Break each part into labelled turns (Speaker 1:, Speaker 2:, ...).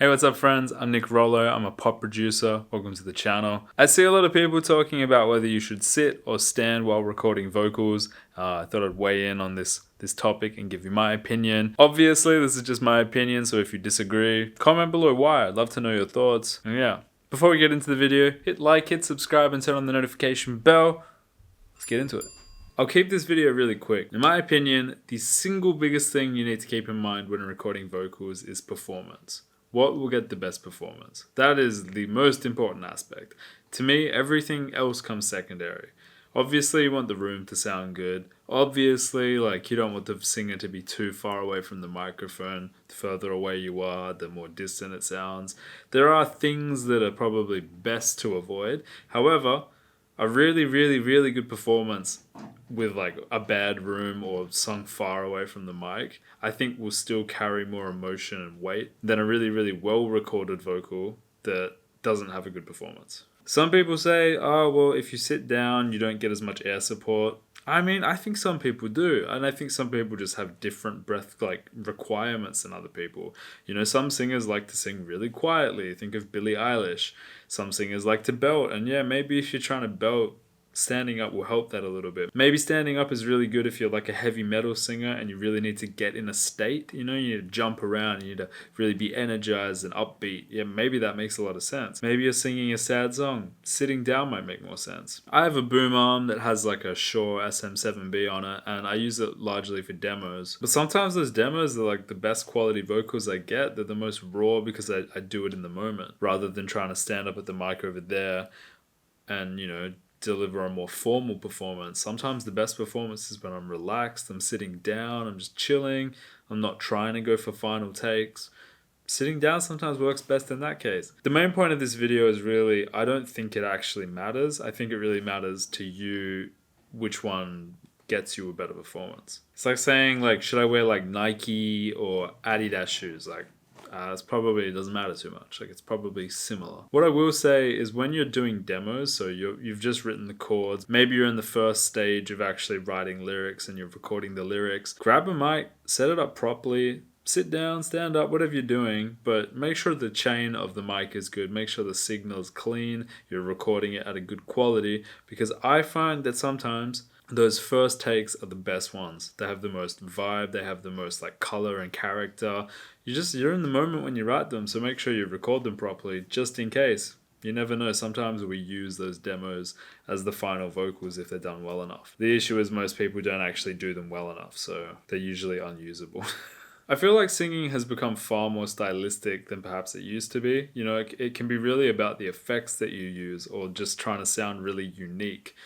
Speaker 1: Hey, what's up friends? I'm Nick Rollo. I'm a pop producer. Welcome to the channel. I see a lot of people talking about whether you should sit or stand while recording vocals. I thought I'd weigh in on this topic and give you my opinion. Obviously, this is just my opinion, so if you disagree, comment below why. I'd love to know your thoughts. And yeah, before we get into the video, hit like, hit subscribe, and turn on the notification bell. Let's get into it. I'll keep this video really quick. In my opinion, the single biggest thing you need to keep in mind when recording vocals is performance. What will get the best performance? That is the most important aspect. To me, everything else comes secondary. Obviously, you want the room to sound good. Obviously, you don't want the singer to be too far away from the microphone. The further away you are, the more distant it sounds. There are things that are probably best to avoid. However, a really good performance with a bad room or sung far away from the mic, I think will still carry more emotion and weight than a really well recorded vocal that doesn't have a good performance. Some people say, oh, well, if you sit down, you don't get as much air support. I mean, I think some people do, and I think some people just have different breath requirements than other people. You know, some singers like to sing really quietly. Think of Billie Eilish. Some singers like to belt, and yeah, maybe if you're trying to belt, standing up will help that a little bit. Maybe standing up is really good if you're like a heavy metal singer and you really need to get in a state, you know, you need to jump around, you need to really be energized and upbeat. Yeah, maybe that makes a lot of sense. Maybe you're singing a sad song, sitting down might make more sense. I have a boom arm that has like a Shure SM7B on it, and I use it largely for demos. But sometimes those demos are like the best quality vocals I get. They're the most raw because I do it in the moment rather than trying to stand up at the mic over there and, you know, deliver a more formal performance. Sometimes the best performance is when I'm relaxed, I'm sitting down, I'm just chilling, I'm not trying to go for final takes. Sitting down sometimes works best in that case. The main point of this video is really, I don't think it actually matters. I think it really matters to you which one gets you a better performance. It's like saying, should I wear Nike or Adidas shoes? It doesn't matter too much. It's probably similar. What I will say is when you're doing demos, so you've just written the chords, maybe you're in the first stage of actually writing lyrics and you're recording the lyrics, grab a mic, set it up properly, sit down, stand up, whatever you're doing, but make sure the chain of the mic is good. Make sure the signal is clean, you're recording it at a good quality, because I find that sometimes those first takes are the best ones. They have the most vibe, they have the most color and character. You're in the moment when you write them, so make sure you record them properly just in case. You never know, sometimes we use those demos as the final vocals if they're done well enough. The issue is most people don't actually do them well enough, so they're usually unusable. I feel like singing has become far more stylistic than perhaps it used to be. You know, it can be really about the effects that you use or just trying to sound really unique.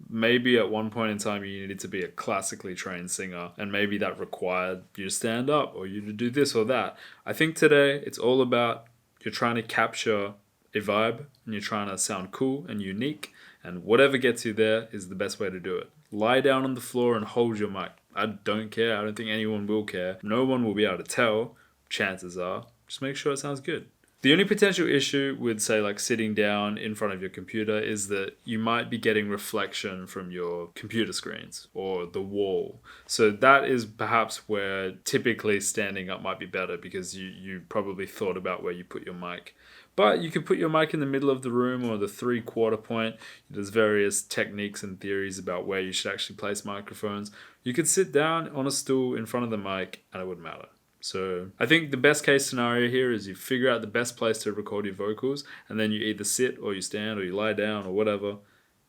Speaker 1: Maybe at one point in time you needed to be a classically trained singer, and maybe that required you to stand up or you to do this or that. I think today it's all about you're trying to capture a vibe and you're trying to sound cool and unique, and whatever gets you there is the best way to do it. Lie down on the floor and hold your mic. I don't care. I don't think anyone will care. No one will be able to tell, chances are. Just make sure it sounds good. The only potential issue with, say, sitting down in front of your computer is that you might be getting reflection from your computer screens or the wall. So that is perhaps where typically standing up might be better, because you probably thought about where you put your mic. But you could put your mic in the middle of the room or the 3/4 point. There's various techniques and theories about where you should actually place microphones. You could sit down on a stool in front of the mic and it wouldn't matter. So I think the best case scenario here is you figure out the best place to record your vocals, and then you either sit or you stand or you lie down or whatever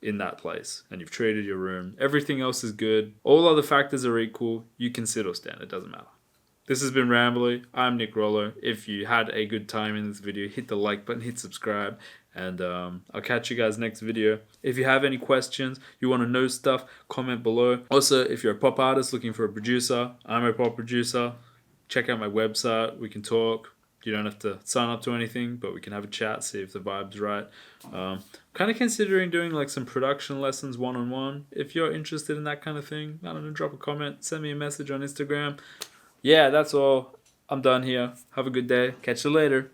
Speaker 1: in that place, and you've treated your room. Everything else is good. All other factors are equal. You can sit or stand. It doesn't matter. This has been Rambly. I'm Nick Rollo. If you had a good time in this video, hit the like button, hit subscribe, and I'll catch you guys next video. If you have any questions, you want to know stuff, comment below. Also, if you're a pop artist looking for a producer, I'm a pop producer. Check out my website. We can talk. You don't have to sign up to anything, but we can have a chat, see if the vibe's right. Kind of considering doing some production lessons one-on-one. If you're interested in that kind of thing, I don't know, drop a comment, send me a message on Instagram. Yeah, that's all. I'm done here. Have a good day. Catch you later.